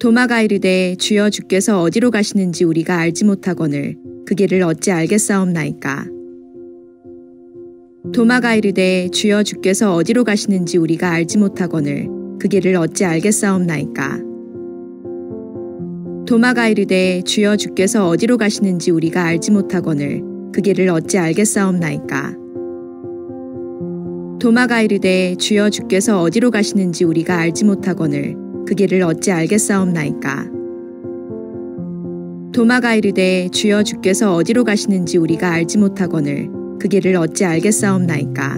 도마가 이르되 주여 주께서 어디로 가시는지 우리가 알지 못하거늘 그 길을 어찌 알겠사옵나이까. 도마가 이르되 주여 주께서 어디로 가시는지 우리가 알지 못하거늘 그 길을 어찌 알겠사옵나이까. 도마가 이르되 주여 주께서 어디로 가시는지 우리가 알지 못하거늘 그 길을 어찌 알겠사옵나이까. 도마가 이르되 주여 주께서 어디로 가시는지 우리가 알지 못하거늘 그 길을 어찌 알겠사옵나이까. 도마가 이르되 주여 주께서 어디로 가시는지 우리가 알지 못하거늘 그 길을 어찌 알겠사옵나이까.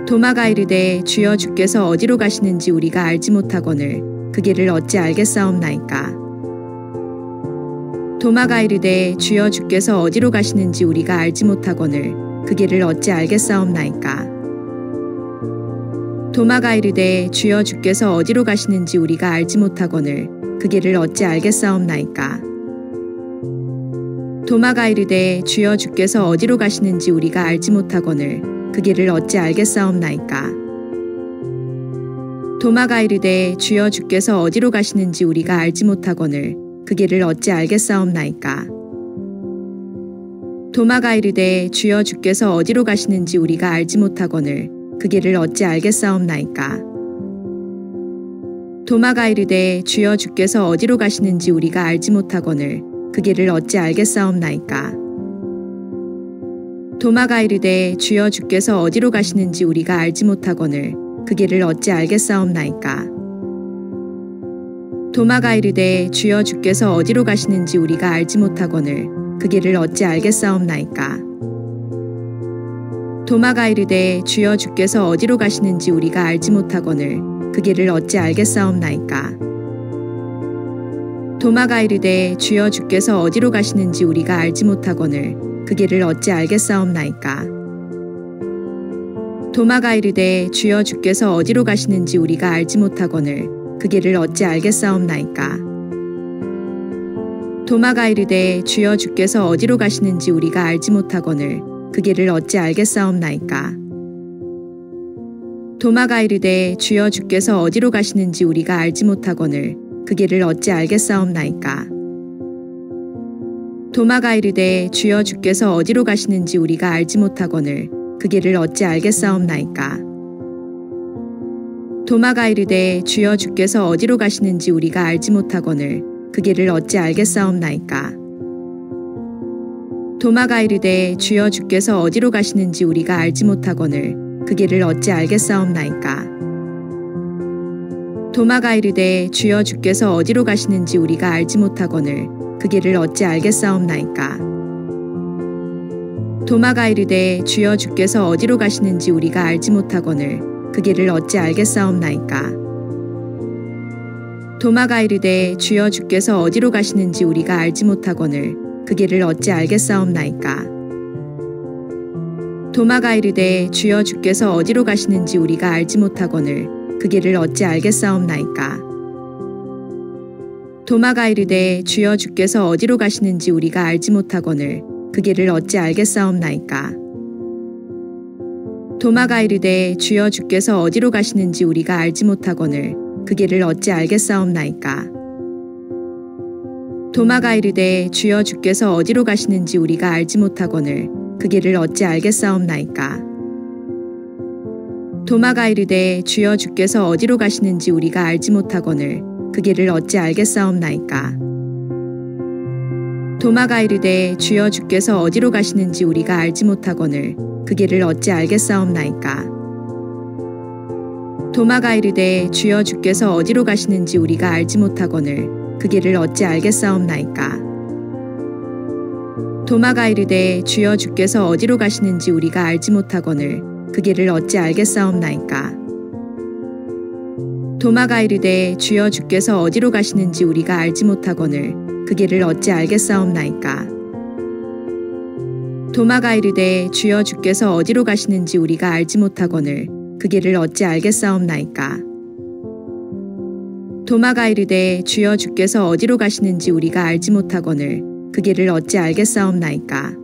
도마가 이르되 주여 주께서 어디로 가시는지 우리가 알지 못하거늘 그 길을 어찌 알겠사옵나이까. 도마가 이르되 주여 주께서 어디로 가시는지 우리가 알지 못하거늘 그 길을 어찌 알겠사옵나이까. 도마가 이르되 주여 주께서 어디로 가시는지 우리가 알지 못하거늘 그 길을 어찌 알겠사옵나이까. 도마가 이르되 주여 주께서 어디로 가시는지 우리가 알지 못하거늘 그 길을 어찌 알겠사옵나이까. 도마가 이르되 주여 주께서 어디로 가시는지 우리가 알지 못하거늘 그 길을 어찌 알겠사옵나이까. 도마가 이르되 주여 주께서 어디로 가시는지 우리가 알지 못하거늘 그 길을 어찌 알겠사옵나이까. 도마가 이르되 주여 주께서 어디로 가시는지 우리가 알지 못하거늘 그 길을 어찌 알겠사옵나이까. 도마가 이르되 주여 주께서 어디로 가시는지 우리가 알지 못하거늘 그 길을 어찌 알겠사옵나이까. 도마가 이르되 주여 주께서 어디로 가시는지 우리가 알지 못하거늘 그 길을 어찌 알겠사옵나이까. 도마가 이르되 주여 주께서 어디로 가시는지 우리가 알지 못하거늘 그 길을 어찌 알겠사옵나이까. 도마가 이르되 주여 주께서 어디로 가시는지 우리가 알지 못하거늘 그 길을 어찌 알겠사옵나이까. 도마가 이르되 주여 주께서 어디로 가시는지 우리가 알지 못하거늘 그 길을 어찌 알겠사옵나이까. 도마가 이르되 주여 주께서 어디로 가시는지 우리가 알지 못하거늘 그 길을 어찌 알겠사옵나이까. 도마가 이르되 주여 주께서 어디로 가시는지 우리가 알지 못하거늘 그 길을 어찌 알겠사옵나이까. 도마가 이르되 주여 주께서 어디로 가시는지 우리가 알지 못하거늘 그 길을 어찌 알겠사옵나이까. 도마가 이르되 주여 주께서 어디로 가시는지 우리가 알지 못하거늘 그 길을 어찌 알겠사옵나이까. 도마가 이르되 주여 주께서 어디로 가시는지 우리가 알지 못하거늘 그 길을 어찌 알겠사옵나이까. 도마가 이르되 주여 주께서 어디로 가시는지 우리가 알지 못하거늘 그 길을 어찌 알겠사옵나이까. 도마가 이르되 주여 주께서 어디로 가시는지 우리가 알지 못하거늘 그 길을 어찌 알겠사옵나이까. 도마가 이르되 주여 주께서 어디로 가시는지 우리가 알지 못하거늘 그 길을 어찌 알겠사옵나이까. 도마가 이르되 주여 주께서 어디로 가시는지 우리가 알지 못하거늘 그 길을 어찌 알겠사옵나이까. 도마가 이르되 주여 주께서 어디로 가시는지 우리가 알지 못하거늘 그 길을 어찌 알겠사옵나이까. 도마가 이르되 주여 주께서 어디로 가시는지 우리가 알지 못하거늘 그 길을 어찌 알겠사옵나이까. 도마가 이르되 주여 주께서 어디로 가시는지 우리가 알지 못하거늘 그 길을 어찌 알겠사옵나이까. 도마가 이르되 주여 주께서 어디로 가시는지 우리가 알지 못하거늘 그 길을 어찌 알겠사옵나이까. 도마가 이르되 주여 주께서 어디로 가시는지 우리가 알지 못하거늘 그 길을 어찌 알겠사옵나이까. 도마가 이르되 주여 주께서 어디로 가시는지 우리가 알지 못하거늘 그 길을 어찌 알겠사옵나이까. 도마가 이르되 주여 주께서 어디로 가시는지 우리가 알지 못하거늘 그 길을 어찌 알겠사옵나이까. 도마가 이르되 주여 주께서 어디로 가시는지 우리가 알지 못하거늘 그 길을 어찌 알겠사옵나이까. 도마가 이르되 주여 주께서 어디로 가시는지 우리가 알지 못하거늘 그 길을 어찌 알겠사옵나이까. 도마가 이르되 주여 주께서 어디로 가시는지 우리가 알지 못하거늘 그 길을 어찌 알겠사옵나이까.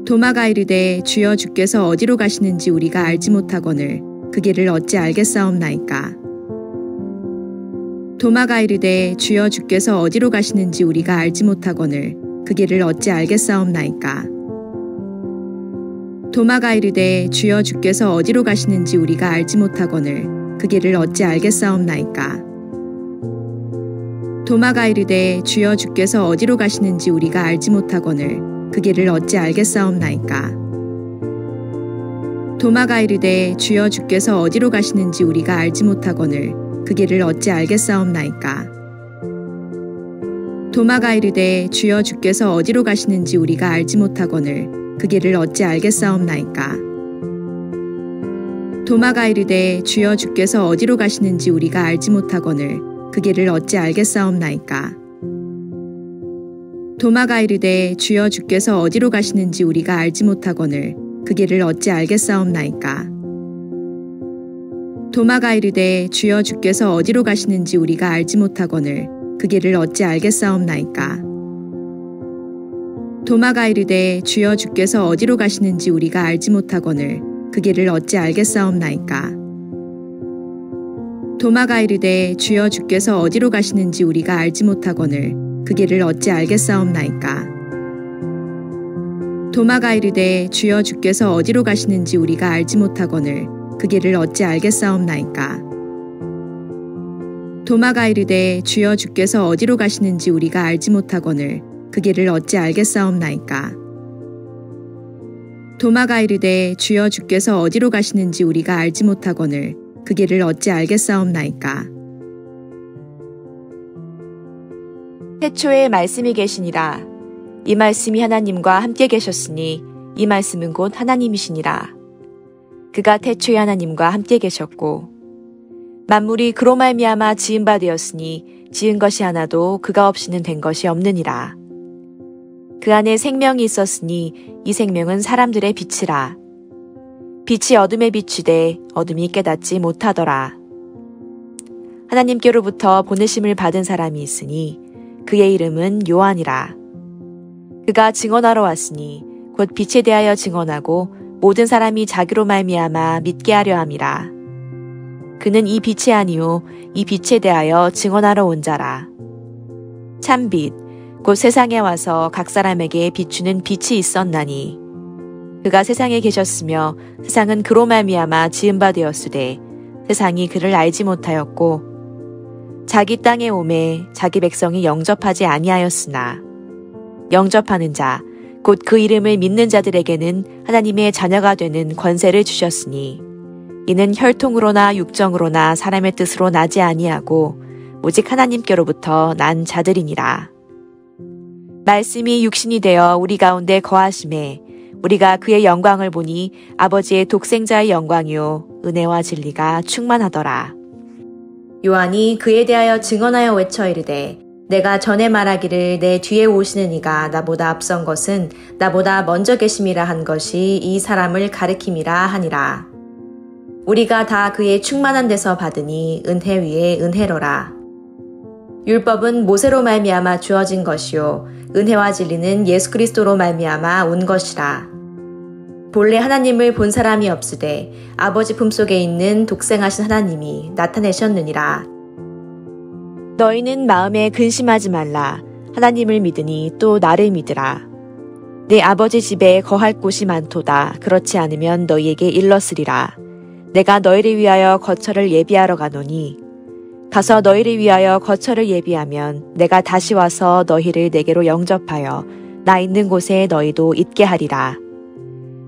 도마가 이르되 주여 주께서 어디로 가시는지 우리가 알지 못하거늘 그 길을 어찌 알겠사옵나이까. 도마가 이르되 주여 주께서 어디로 가시는지 우리가 알지 못하거늘 그 길을 어찌 알겠사옵나이까. 도마가 이르되 주여 주께서 어디로 가시는지 우리가 알지 못하거늘 그 길을 어찌 알겠사옵나이까. 도마가 이르되 주여 주께서 어디로 가시는지 우리가 알지 못하거늘 그 길을 어찌 알겠사옵나이까. 도마가 이르되 주여 주께서 어디로 가시는지 우리가 알지 못하거늘 그 길을 어찌 알겠사옵나이까. 도마가 이르되 주여 주께서 어디로 가시는지 우리가 알지 못하거늘 그 길을 어찌 알겠사옵나이까. 도마가 이르되 주여 주께서 어디로 가시는지 우리가 알지 못하거늘 그 길을 어찌 알겠사옵나이까. 도마가 이르되 주여 주께서 어디로 가시는지 우리가 알지 못하거늘 그 길을 어찌 알겠사옵나이까. 도마가 이르되 주여 주께서 어디로 가시는지 우리가 알지 못하거늘 그 길을 어찌 알겠사옵나이까. 도마가 이르되 주여 주께서 어디로 가시는지 우리가 알지 못하거늘 그 길을 어찌 알겠사옵나이까. 도마가 이르되 주여 주께서 어디로 가시는지 우리가 알지 못하거늘 그 길을 어찌 알겠사옵나이까. 도마가 이르되 주여 주께서 어디로 가시는지 우리가 알지 못하거늘 그 길을 어찌 알겠사옵나이까. 도마가 이르되 주여 주께서 어디로 가시는지 우리가 알지 못하거늘 그 길을 어찌 알겠사옵나이까. 도마가 이르되 주여 주께서 어디로 가시는지 우리가 알지 못하거늘 그 길을 어찌 알겠사옵나이까. 태초에 말씀이 계시니라. 이 말씀이 하나님과 함께 계셨으니 이 말씀은 곧 하나님이시니라. 그가 태초에 하나님과 함께 계셨고 만물이 그로 말미암아 지은 바 되었으니 지은 것이 하나도 그가 없이는 된 것이 없느니라. 그 안에 생명이 있었으니 이 생명은 사람들의 빛이라. 빛이 어둠에 비추되 어둠이 깨닫지 못하더라. 하나님께로부터 보내심을 받은 사람이 있으니 그의 이름은 요한이라. 그가 증언하러 왔으니 곧 빛에 대하여 증언하고 모든 사람이 자기로 말미암아 믿게 하려 함이라. 그는 이 빛이 아니요 이 빛에 대하여 증언하러 온 자라. 참빛 곧 세상에 와서 각 사람에게 비추는 빛이 있었나니 그가 세상에 계셨으며 세상은 그로 말미암아 지은 바 되었으되 세상이 그를 알지 못하였고 자기 땅에 오매 자기 백성이 영접하지 아니하였으나 영접하는 자 곧 그 이름을 믿는 자들에게는 하나님의 자녀가 되는 권세를 주셨으니 이는 혈통으로나 육정으로나 사람의 뜻으로 나지 아니하고 오직 하나님께로부터 난 자들이니라. 말씀이 육신이 되어 우리 가운데 거하심에 우리가 그의 영광을 보니 아버지의 독생자의 영광이요 은혜와 진리가 충만하더라. 요한이 그에 대하여 증언하여 외쳐 이르되 내가 전에 말하기를 내 뒤에 오시는 이가 나보다 앞선 것은 나보다 먼저 계심이라 한 것이 이 사람을 가리킴이라 하니라. 우리가 다 그의 충만한 데서 받으니 은혜 위에 은혜로라. 율법은 모세로 말미암아 주어진 것이요 은혜와 진리는 예수 그리스도로 말미암아 온 것이라. 본래 하나님을 본 사람이 없으되 아버지 품속에 있는 독생하신 하나님이 나타내셨느니라. 너희는 마음에 근심하지 말라. 하나님을 믿으니 또 나를 믿으라. 내 아버지 집에 거할 곳이 많도다. 그렇지 않으면 너희에게 일렀으리라. 내가 너희를 위하여 거처를 예비하러 가노니 가서 너희를 위하여 거처를 예비하면 내가 다시 와서 너희를 내게로 영접하여 나 있는 곳에 너희도 있게 하리라.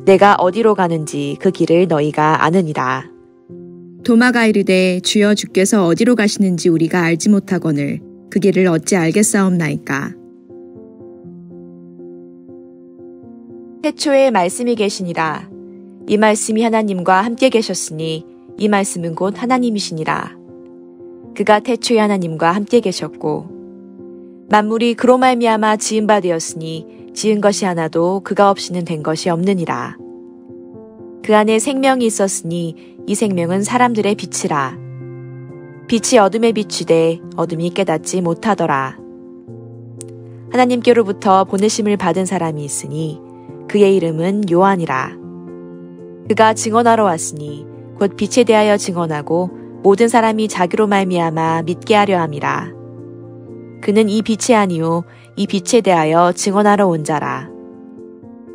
내가 어디로 가는지 그 길을 너희가 아느니라. 도마가 이르되 주여 주께서 어디로 가시는지 우리가 알지 못하거늘 그 길을 어찌 알겠사옵나이까. 태초에 말씀이 계시니라. 이 말씀이 하나님과 함께 계셨으니 이 말씀은 곧 하나님이시니라. 그가 태초에 하나님과 함께 계셨고 만물이 그로 말미암아 지은 바 되었으니 지은 것이 하나도 그가 없이는 된 것이 없느니라. 그 안에 생명이 있었으니 이 생명은 사람들의 빛이라. 빛이 어둠에 비추되 어둠이 깨닫지 못하더라. 하나님께로부터 보내심을 받은 사람이 있으니 그의 이름은 요한이라. 그가 증언하러 왔으니 곧 빛에 대하여 증언하고 모든 사람이 자기로 말미암아 믿게 하려 함이라. 그는 이 빛이 아니요 이 빛에 대하여 증언하러 온 자라.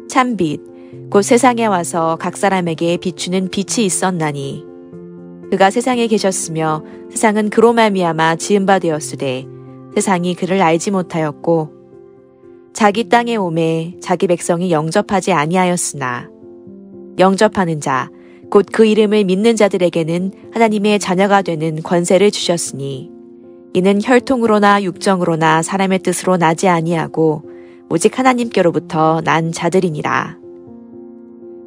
참빛 곧 세상에 와서 각 사람에게 비추는 빛이 있었나니 그가 세상에 계셨으며 세상은 그로 말미암아 지은 바 되었으되 세상이 그를 알지 못하였고 자기 땅에 오매 자기 백성이 영접하지 아니하였으나 영접하는 자 곧 그 이름을 믿는 자들에게는 하나님의 자녀가 되는 권세를 주셨으니 이는 혈통으로나 육정으로나 사람의 뜻으로 나지 아니하고 오직 하나님께로부터 난 자들이니라.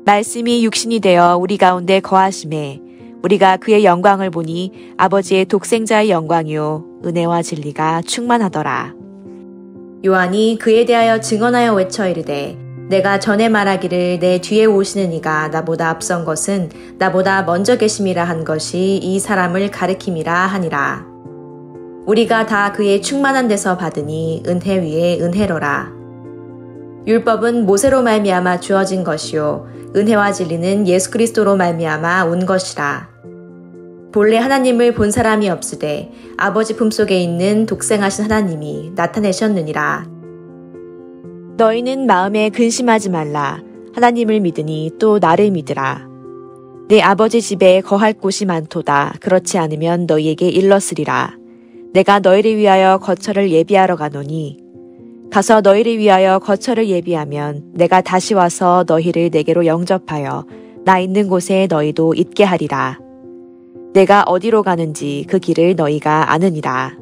말씀이 육신이 되어 우리 가운데 거하심에 우리가 그의 영광을 보니 아버지의 독생자의 영광이요 은혜와 진리가 충만하더라. 요한이 그에 대하여 증언하여 외쳐 이르되 내가 전에 말하기를 내 뒤에 오시는 이가 나보다 앞선 것은 나보다 먼저 계심이라 한 것이 이 사람을 가리킴이라 하니라. 우리가 다 그의 충만한 데서 받으니 은혜 위에 은혜로라. 율법은 모세로 말미암아 주어진 것이요 은혜와 진리는 예수 그리스도로 말미암아 온 것이라. 본래 하나님을 본 사람이 없으되 아버지 품속에 있는 독생하신 하나님이 나타내셨느니라. 너희는 마음에 근심하지 말라. 하나님을 믿으니 또 나를 믿으라. 내 아버지 집에 거할 곳이 많도다. 그렇지 않으면 너희에게 일렀으리라. 내가 너희를 위하여 거처를 예비하러 가노니 가서 너희를 위하여 거처를 예비하면 내가 다시 와서 너희를 내게로 영접하여 나 있는 곳에 너희도 있게 하리라. 내가 어디로 가는지 그 길을 너희가 아느니라.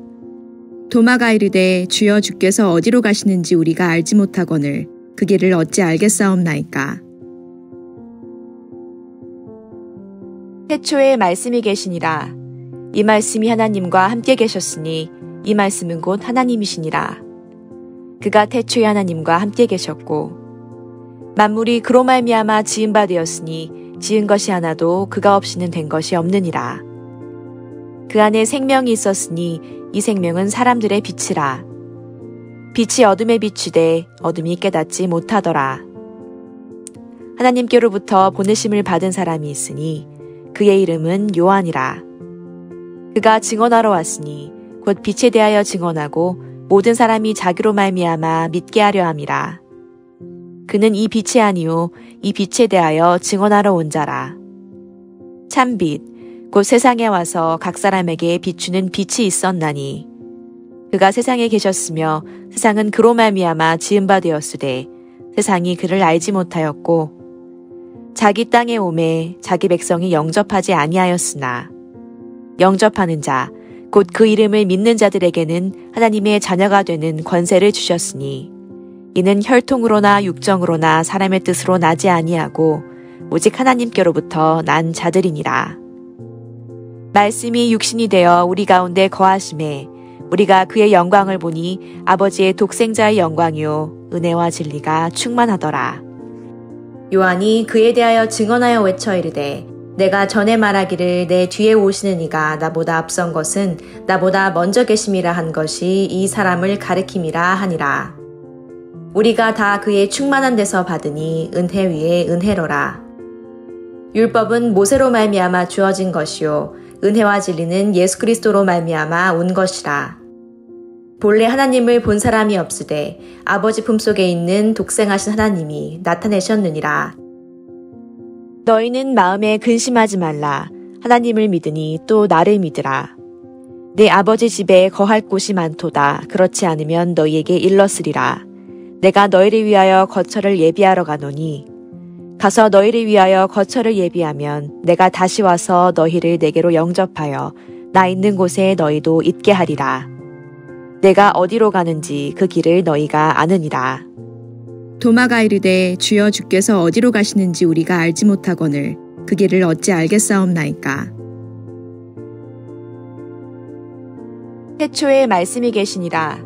도마가 이르되 주여 주께서 어디로 가시는지 우리가 알지 못하거늘 그 길을 어찌 알겠사옵나이까. 태초에 말씀이 계시니라. 이 말씀이 하나님과 함께 계셨으니 이 말씀은 곧 하나님이시니라. 그가 태초에 하나님과 함께 계셨고 만물이 그로 말미암아 지은 바 되었으니 지은 것이 하나도 그가 없이는 된 것이 없느니라. 그 안에 생명이 있었으니 이 생명은 사람들의 빛이라. 빛이 어둠에 비추되 어둠이 깨닫지 못하더라. 하나님께로부터 보내심을 받은 사람이 있으니 그의 이름은 요한이라. 그가 증언하러 왔으니 곧 빛에 대하여 증언하고 모든 사람이 자기로 말미암아 믿게 하려 함이라. 그는 이 빛이 아니요 이 빛에 대하여 증언하러 온 자라. 참빛 곧 세상에 와서 각 사람에게 비추는 빛이 있었나니 그가 세상에 계셨으며 세상은 그로 말미암아 지은 바 되었으되 세상이 그를 알지 못하였고 자기 땅에 오매 자기 백성이 영접하지 아니하였으나 영접하는 자 곧 그 이름을 믿는 자들에게는 하나님의 자녀가 되는 권세를 주셨으니 이는 혈통으로나 육정으로나 사람의 뜻으로 나지 아니하고 오직 하나님께로부터 난 자들이니라. 말씀이 육신이 되어 우리 가운데 거하심에 우리가 그의 영광을 보니 아버지의 독생자의 영광이요 은혜와 진리가 충만하더라. 요한이 그에 대하여 증언하여 외쳐 이르되 내가 전에 말하기를 내 뒤에 오시는 이가 나보다 앞선 것은 나보다 먼저 계심이라 한 것이 이 사람을 가리킴이라 하니라. 우리가 다 그의 충만한 데서 받으니 은혜 위에 은혜로라. 율법은 모세로 말미암아 주어진 것이요 은혜와 진리는 예수 그리스도로 말미암아 온 것이라. 본래 하나님을 본 사람이 없으되 아버지 품속에 있는 독생하신 하나님이 나타내셨느니라. 너희는 마음에 근심하지 말라. 하나님을 믿으니 또 나를 믿으라. 내 아버지 집에 거할 곳이 많도다. 그렇지 않으면 너희에게 일렀으리라. 내가 너희를 위하여 거처를 예비하러 가노니 가서 너희를 위하여 거처를 예비하면 내가 다시 와서 너희를 내게로 영접하여 나 있는 곳에 너희도 있게 하리라. 내가 어디로 가는지 그 길을 너희가 아느니라. 도마가 이르되 주여 주께서 어디로 가시는지 우리가 알지 못하거늘 그 길을 어찌 알겠사옵나이까. 태초에 말씀이 계시니라.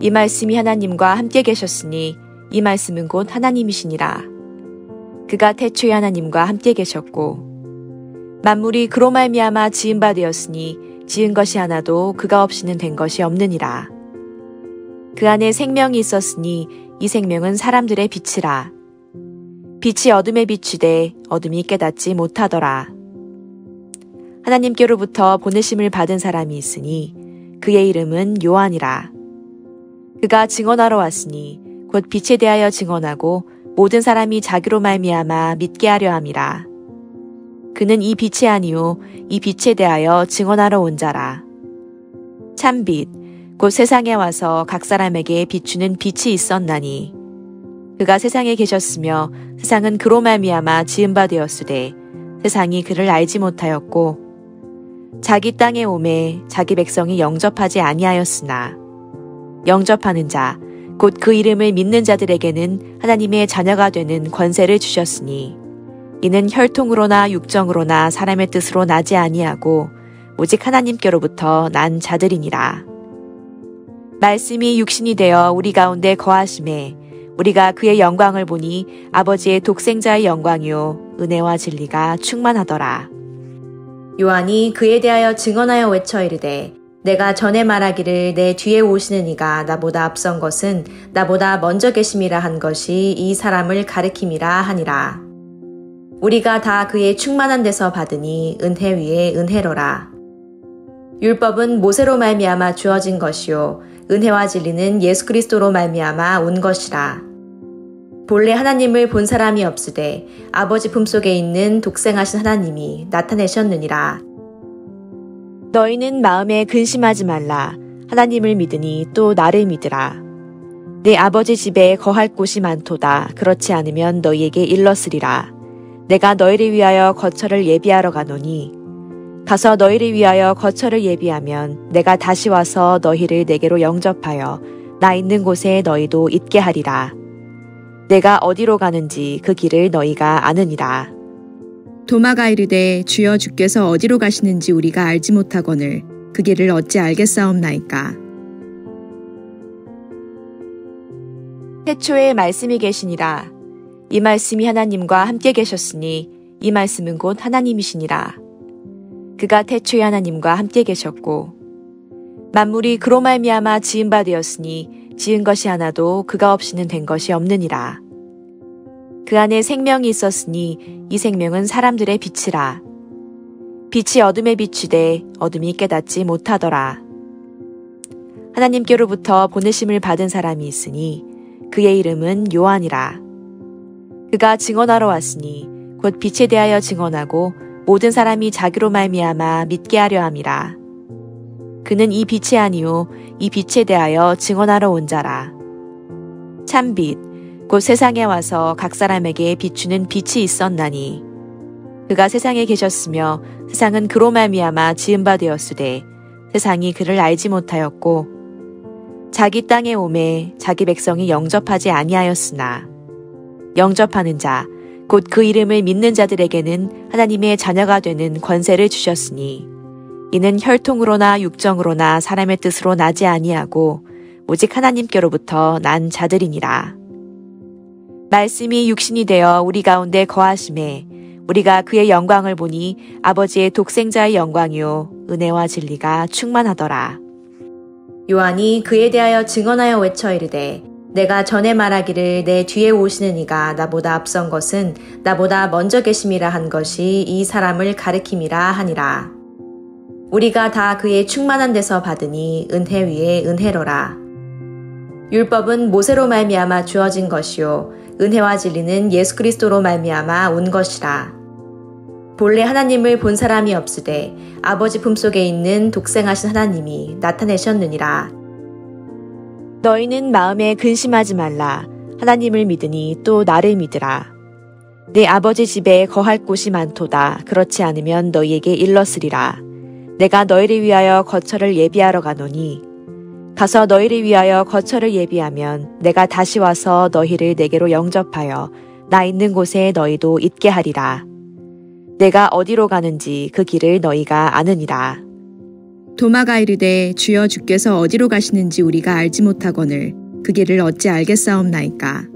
이 말씀이 하나님과 함께 계셨으니 이 말씀은 곧 하나님이시니라. 그가 태초에 하나님과 함께 계셨고 만물이 그로 말미암아 지은 바 되었으니 지은 것이 하나도 그가 없이는 된 것이 없느니라. 그 안에 생명이 있었으니 이 생명은 사람들의 빛이라. 빛이 어둠에 비추되 어둠이 깨닫지 못하더라. 하나님께로부터 보내심을 받은 사람이 있으니 그의 이름은 요한이라. 그가 증언하러 왔으니 곧 빛에 대하여 증언하고 모든 사람이 자기로 말미암아 믿게 하려 함이라. 그는 이 빛이 아니요 이 빛에 대하여 증언하러 온 자라. 참빛 곧 세상에 와서 각 사람에게 비추는 빛이 있었나니 그가 세상에 계셨으며 세상은 그로 말미암아 지은 바 되었으되 세상이 그를 알지 못하였고 자기 땅에 오매 자기 백성이 영접하지 아니하였으나 영접하는 자 곧 그 이름을 믿는 자들에게는 하나님의 자녀가 되는 권세를 주셨으니 이는 혈통으로나 육정으로나 사람의 뜻으로 나지 아니하고 오직 하나님께로부터 난 자들이니라. 말씀이 육신이 되어 우리 가운데 거하심에 우리가 그의 영광을 보니 아버지의 독생자의 영광이요 은혜와 진리가 충만하더라. 요한이 그에 대하여 증언하여 외쳐 이르되 내가 전에 말하기를 내 뒤에 오시는 이가 나보다 앞선 것은 나보다 먼저 계심이라 한 것이 이 사람을 가리킴이라 하니라. 우리가 다 그의 충만한 데서 받으니 은혜 위에 은혜로라. 율법은 모세로 말미암아 주어진 것이요 은혜와 진리는 예수 그리스도로 말미암아 온 것이라. 본래 하나님을 본 사람이 없으되 아버지 품속에 있는 독생하신 하나님이 나타내셨느니라. 너희는 마음에 근심하지 말라. 하나님을 믿으니 또 나를 믿으라. 내 아버지 집에 거할 곳이 많도다. 그렇지 않으면 너희에게 일렀으리라. 내가 너희를 위하여 거처를 예비하러 가노니 가서 너희를 위하여 거처를 예비하면 내가 다시 와서 너희를 내게로 영접하여 나 있는 곳에 너희도 있게 하리라. 내가 어디로 가는지 그 길을 너희가 아느니라. 도마가 이르되 주여 주께서 어디로 가시는지 우리가 알지 못하거늘 그 길을 어찌 알겠사옵나이까. 태초에 말씀이 계시니라. 이 말씀이 하나님과 함께 계셨으니 이 말씀은 곧 하나님이시니라. 그가 태초에 하나님과 함께 계셨고 만물이 그로 말미암아 지은 바 되었으니 지은 것이 하나도 그가 없이는 된 것이 없느니라. 그 안에 생명이 있었으니 이 생명은 사람들의 빛이라. 빛이 어둠에 비추되 어둠이 깨닫지 못하더라. 하나님께로부터 보내심을 받은 사람이 있으니 그의 이름은 요한이라. 그가 증언하러 왔으니 곧 빛에 대하여 증언하고 모든 사람이 자기로 말미암아 믿게 하려 함이라. 그는 이 빛이 아니요 이 빛에 대하여 증언하러 온 자라. 참빛 곧 세상에 와서 각 사람에게 비추는 빛이 있었나니 그가 세상에 계셨으며 세상은 그로 말미암아 지은 바 되었으되 세상이 그를 알지 못하였고 자기 땅에 오매 자기 백성이 영접하지 아니하였으나 영접하는 자 곧 그 이름을 믿는 자들에게는 하나님의 자녀가 되는 권세를 주셨으니 이는 혈통으로나 육정으로나 사람의 뜻으로 나지 아니하고 오직 하나님께로부터 난 자들이니라. 말씀이 육신이 되어 우리 가운데 거하심에 우리가 그의 영광을 보니 아버지의 독생자의 영광이요 은혜와 진리가 충만하더라. 요한이 그에 대하여 증언하여 외쳐 이르되 내가 전에 말하기를 내 뒤에 오시는 이가 나보다 앞선 것은 나보다 먼저 계심이라 한 것이 이 사람을 가리킴이라 하니라. 우리가 다 그의 충만한 데서 받으니 은혜 위에 은혜로라. 율법은 모세로 말미암아 주어진 것이요 은혜와 진리는 예수 그리스도로 말미암아 온 것이라. 본래 하나님을 본 사람이 없으되 아버지 품속에 있는 독생하신 하나님이 나타내셨느니라. 너희는 마음에 근심하지 말라. 하나님을 믿으니 또 나를 믿으라. 내 아버지 집에 거할 곳이 많도다. 그렇지 않으면 너희에게 일렀으리라. 내가 너희를 위하여 거처를 예비하러 가노니 가서 너희를 위하여 거처를 예비하면 내가 다시 와서 너희를 내게로 영접하여 나 있는 곳에 너희도 있게 하리라. 내가 어디로 가는지 그 길을 너희가 아느니라. 도마가 이르되 주여 주께서 어디로 가시는지 우리가 알지 못하거늘 그 길을 어찌 알겠사옵나이까.